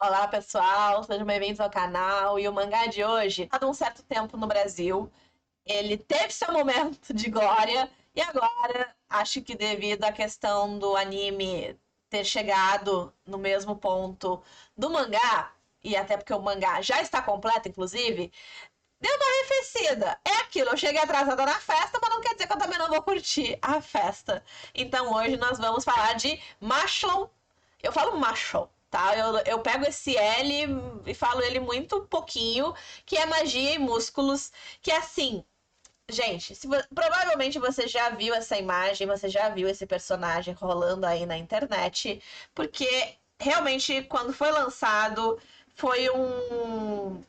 Olá, pessoal, sejam bem-vindos ao canal. E o mangá de hoje, há um certo tempo no Brasil, ele teve seu momento de glória e agora, acho que devido à questão do anime ter chegado no mesmo ponto do mangá, e até porque o mangá já está completo, inclusive, deu uma arrefecida. É aquilo, eu cheguei atrasada na festa, mas não quer dizer que eu também não vou curtir a festa. Então hoje nós vamos falar de Mashal. Eu falo Mashal, tá? Eu pego esse L e falo ele muito pouquinho, que é magia e músculos, que é assim. Gente, provavelmente você já viu essa imagem, você já viu esse personagem rolando aí na internet, porque realmente quando foi lançado foi um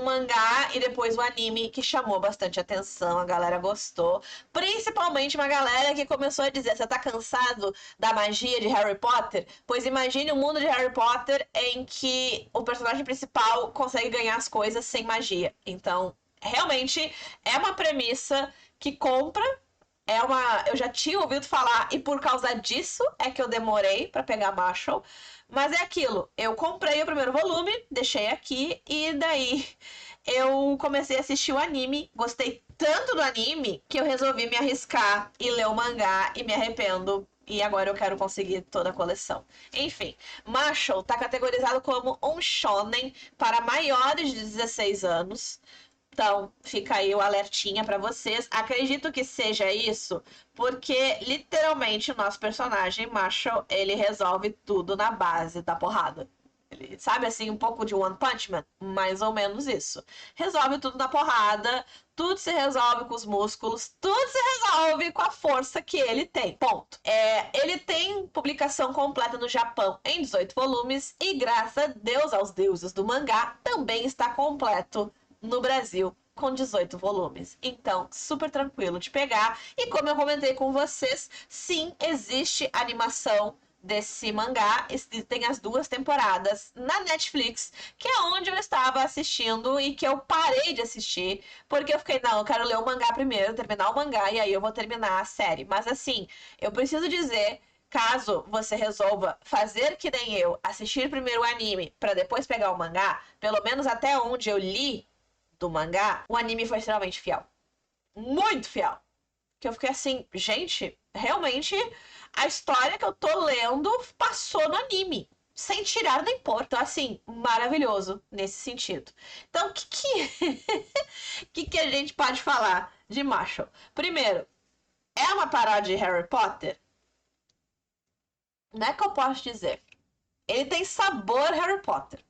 mangá e depois o anime que chamou bastante atenção, a galera gostou. Principalmente uma galera que começou a dizer: você tá cansado da magia de Harry Potter? Pois imagine o mundo de Harry Potter em que o personagem principal consegue ganhar as coisas sem magia. Então, realmente é uma premissa que compra. Eu já tinha ouvido falar e por causa disso é que eu demorei para pegar Marshall. Mas é aquilo, eu comprei o primeiro volume, deixei aqui e daí eu comecei a assistir o anime, gostei tanto do anime que eu resolvi me arriscar e ler o mangá e me arrependo e agora eu quero conseguir toda a coleção. Enfim, Marshall está categorizado como um shonen para maiores de 16 anos. Então, fica aí o alertinha pra vocês. Acredito que seja isso, porque literalmente o nosso personagem, Marshall, ele resolve tudo na base da porrada. Ele, sabe assim, um pouco de One Punch Man? Mais ou menos isso. Resolve tudo na porrada, tudo se resolve com os músculos, tudo se resolve com a força que ele tem. Ponto. Ele tem publicação completa no Japão em 18 volumes e, graças a Deus aos deuses do mangá, também está completo no Brasil com 18 volumes. Então, super tranquilo de pegar. E como eu comentei com vocês, sim, existe animação desse mangá. Tem as duas temporadas na Netflix, que é onde eu estava assistindo e que eu parei de assistir, porque eu fiquei, não, eu quero ler o mangá primeiro, terminar o mangá, e aí eu vou terminar a série. Mas assim, eu preciso dizer, caso você resolva fazer que nem eu, assistir primeiro o anime para depois pegar o mangá, pelo menos até onde eu li do mangá, o anime foi extremamente fiel. Muito fiel. Que eu fiquei assim, gente, realmente a história que eu tô lendo passou no anime. Sem tirar nem pôr. Então, assim, maravilhoso nesse sentido. Então, o que a gente pode falar de Marshall? Primeiro, é uma paródia de Harry Potter? Não é que eu posso dizer. Ele tem sabor Harry Potter.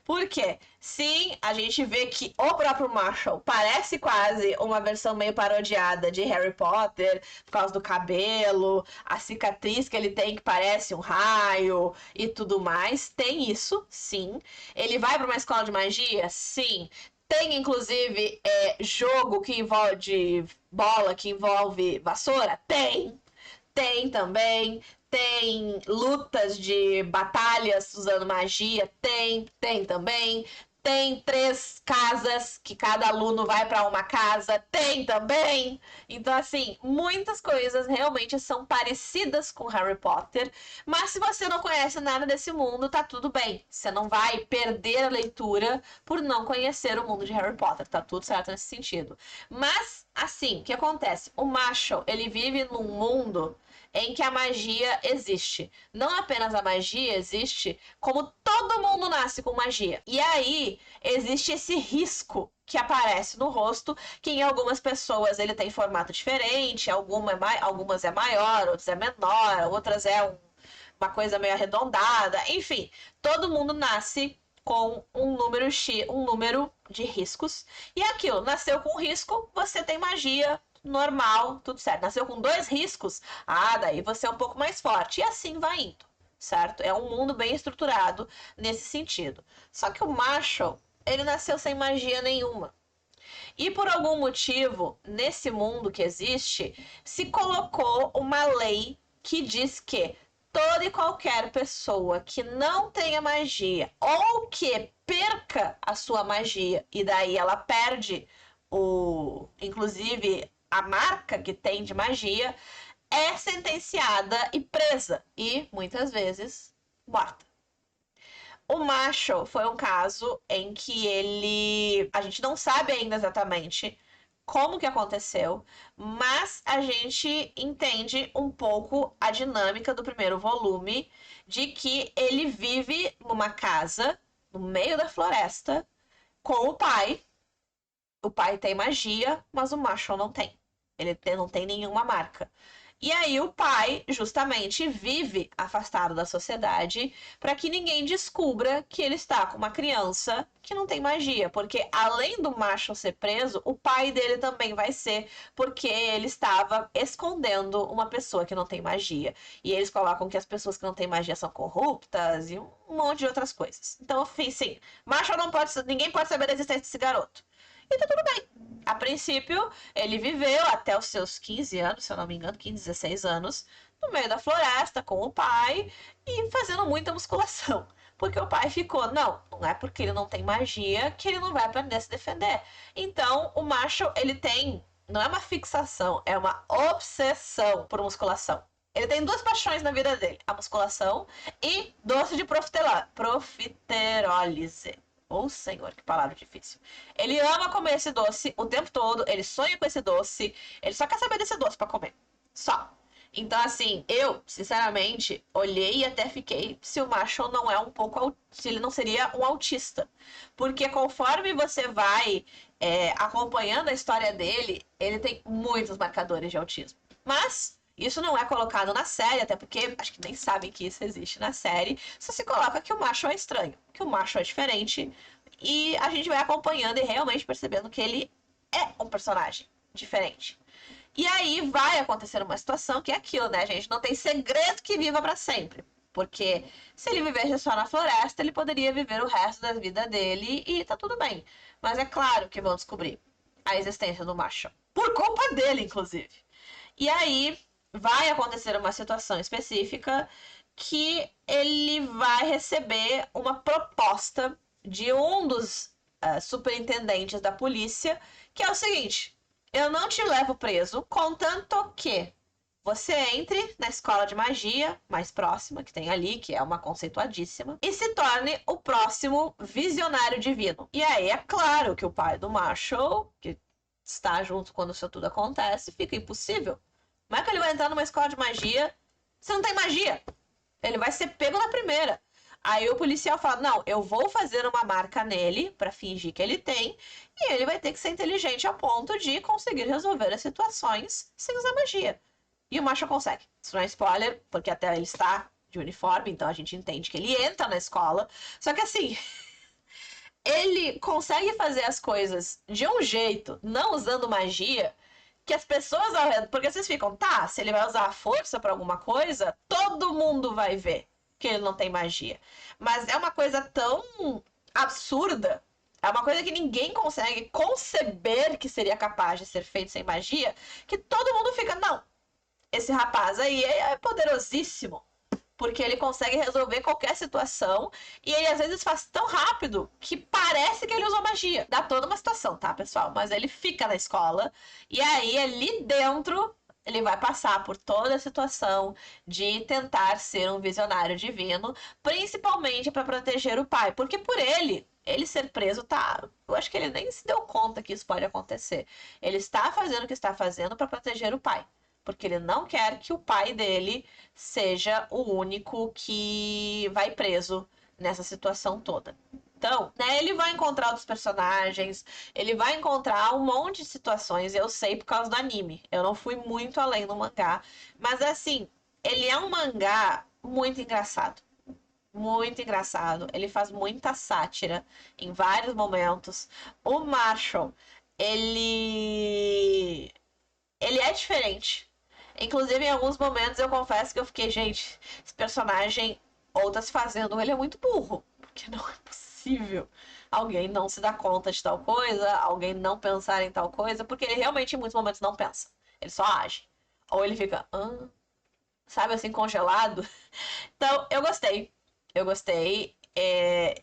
Porque, sim, a gente vê que o próprio Marshall parece quase uma versão meio parodiada de Harry Potter, por causa do cabelo, a cicatriz que ele tem que parece um raio e tudo mais. Tem isso, sim. Ele vai para uma escola de magia? Sim. Tem, inclusive, jogo que envolve de bola, que envolve vassoura? Tem. Tem também. Tem lutas de batalhas usando magia? Tem também. Tem 3 casas que cada aluno vai para uma casa? Tem também. Então, assim, muitas coisas realmente são parecidas com Harry Potter. Mas se você não conhece nada desse mundo, tá tudo bem. Você não vai perder a leitura por não conhecer o mundo de Harry Potter. Tá tudo certo nesse sentido. Mas, assim, o que acontece? O Marshall, ele vive num mundo em que a magia existe. Não apenas a magia existe, como todo mundo nasce com magia. E aí existe esse risco que aparece no rosto, que em algumas pessoas ele tem formato diferente, algumas é maior, outras é menor, outras é uma coisa meio arredondada, enfim, todo mundo nasce com um número X, um número de riscos. E aquilo, nasceu com risco, você tem magia, normal, tudo certo. Nasceu com 2 riscos, daí você é um pouco mais forte. E assim vai indo, certo? É um mundo bem estruturado nesse sentido. Só que o Marshall, ele nasceu sem magia nenhuma. E por algum motivo, nesse mundo que existe, se colocou uma lei que diz que toda e qualquer pessoa que não tenha magia ou que perca a sua magia e daí ela perde inclusive a marca que tem de magia, é sentenciada e presa e muitas vezes morta. O Marshall foi um caso em que ele. A gente não sabe ainda exatamente como que aconteceu, mas a gente entende um pouco a dinâmica do primeiro volume de que ele vive numa casa no meio da floresta com o pai. O pai tem magia, mas o Marshall não tem. Não tem nenhuma marca. E aí o pai justamente vive afastado da sociedade para que ninguém descubra que ele está com uma criança que não tem magia, porque além do Marshall ser preso, o pai dele também vai ser, porque ele estava escondendo uma pessoa que não tem magia. E eles colocam que as pessoas que não têm magia são corruptas e um monte de outras coisas. Então, enfim, sim, Marshall não pode, ninguém pode saber da existência desse garoto. E tá tudo bem. A princípio, ele viveu até os seus 15 anos, se eu não me engano, 15, 16 anos, no meio da floresta com o pai e fazendo muita musculação. Porque o pai ficou, não é porque ele não tem magia que ele não vai aprender a se defender. Então, o Marshall, ele tem, não é uma fixação, é uma obsessão por musculação. Ele tem duas paixões na vida dele, a musculação e doce de profiterólise. Oh, senhor, que palavra difícil. Ele ama comer esse doce o tempo todo, ele sonha com esse doce, ele só quer saber desse doce pra comer. Só. Então, assim, eu, sinceramente, olhei e até fiquei se o Marshall não é um pouco. Se ele não seria um autista. Porque conforme você vai acompanhando a história dele, ele tem muitos marcadores de autismo. Mas. Isso não é colocado na série, até porque acho que nem sabem que isso existe na série. Só se coloca que o Marshall é estranho, que o Marshall é diferente. E a gente vai acompanhando e realmente percebendo que ele é um personagem diferente. E aí vai acontecer uma situação que é aquilo, né, gente? Não tem segredo que viva para sempre. Porque se ele vivesse só na floresta, ele poderia viver o resto da vida dele e tá tudo bem. Mas é claro que vão descobrir a existência do Marshall. Por culpa dele, inclusive. E aí vai acontecer uma situação específica que ele vai receber uma proposta de um dos superintendentes da polícia, que é o seguinte: eu não te levo preso, contanto que você entre na escola de magia mais próxima, que tem ali, que é uma conceituadíssima, e se torne o próximo visionário divino. E aí é claro que o pai do Marshall, que está junto quando isso tudo acontece, fica impossível. Como é que ele vai entrar numa escola de magia se não tem magia? Ele vai ser pego na primeira. Aí o policial fala, não, eu vou fazer uma marca nele pra fingir que ele tem, e ele vai ter que ser inteligente a ponto de conseguir resolver as situações sem usar magia. E o Marshall consegue. Isso não é spoiler, porque até ele está de uniforme, então a gente entende que ele entra na escola. Só que assim, ele consegue fazer as coisas de um jeito, não usando magia, que as pessoas ao redor. Porque vocês ficam, tá, se ele vai usar a força pra alguma coisa, todo mundo vai ver que ele não tem magia. Mas é uma coisa tão absurda, é uma coisa que ninguém consegue conceber que seria capaz de ser feito sem magia, que todo mundo fica, não, esse rapaz aí é poderosíssimo. Porque ele consegue resolver qualquer situação e ele às vezes faz tão rápido que parece que ele usou magia. Dá toda uma situação, tá, pessoal? Mas ele fica na escola e aí ali dentro ele vai passar por toda a situação de tentar ser um visionário divino, principalmente para proteger o pai, porque por ele ser preso tá, eu acho que ele nem se deu conta que isso pode acontecer. Ele está fazendo o que está fazendo para proteger o pai. Porque ele não quer que o pai dele seja o único que vai preso nessa situação toda. Então, né, ele vai encontrar outros personagens, ele vai encontrar um monte de situações, eu sei por causa do anime. Eu não fui muito além do mangá, mas assim, ele é um mangá muito engraçado. Muito engraçado. Ele faz muita sátira em vários momentos. O Marshall, ele é diferente. Inclusive, em alguns momentos eu confesso que eu fiquei, gente, esse personagem ou tá se fazendo, ele é muito burro. Porque não é possível alguém não se dar conta de tal coisa, alguém não pensar em tal coisa, porque ele realmente em muitos momentos não pensa. Ele só age. Ou ele fica, sabe assim, congelado. Então, eu gostei. Eu gostei.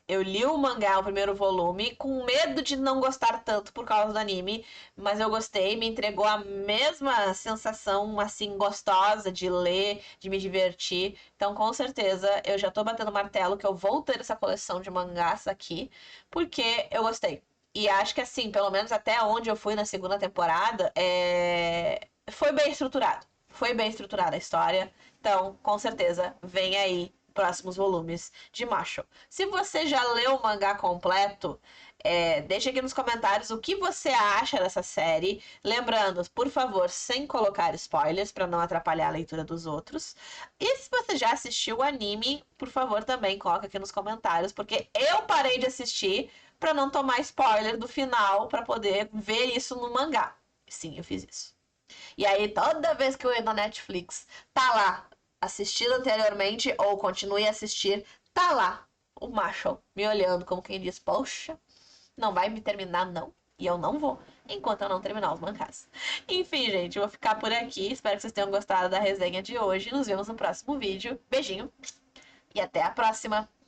Eu li o mangá, o primeiro volume, com medo de não gostar tanto por causa do anime, mas eu gostei, me entregou a mesma sensação, assim, gostosa de ler, de me divertir. Então, com certeza, eu já tô batendo martelo que eu vou ter essa coleção de mangás aqui, porque eu gostei. E acho que, assim, pelo menos até onde eu fui na segunda temporada, foi bem estruturado. Foi bem estruturada a história. Então, com certeza, vem aí próximos volumes de Mashle. Se você já leu o mangá completo, deixa aqui nos comentários o que você acha dessa série. Lembrando, por favor, sem colocar spoilers para não atrapalhar a leitura dos outros. E se você já assistiu o anime, por favor, também coloca aqui nos comentários, porque eu parei de assistir para não tomar spoiler do final para poder ver isso no mangá. Sim, eu fiz isso. E aí, toda vez que eu entro na Netflix, tá lá, assistido anteriormente, ou continue a assistir, tá lá o Marshall me olhando como quem diz, poxa, não vai me terminar não. E eu não vou, enquanto eu não terminar os mangás. Enfim, gente, eu vou ficar por aqui. Espero que vocês tenham gostado da resenha de hoje. Nos vemos no próximo vídeo. Beijinho e até a próxima!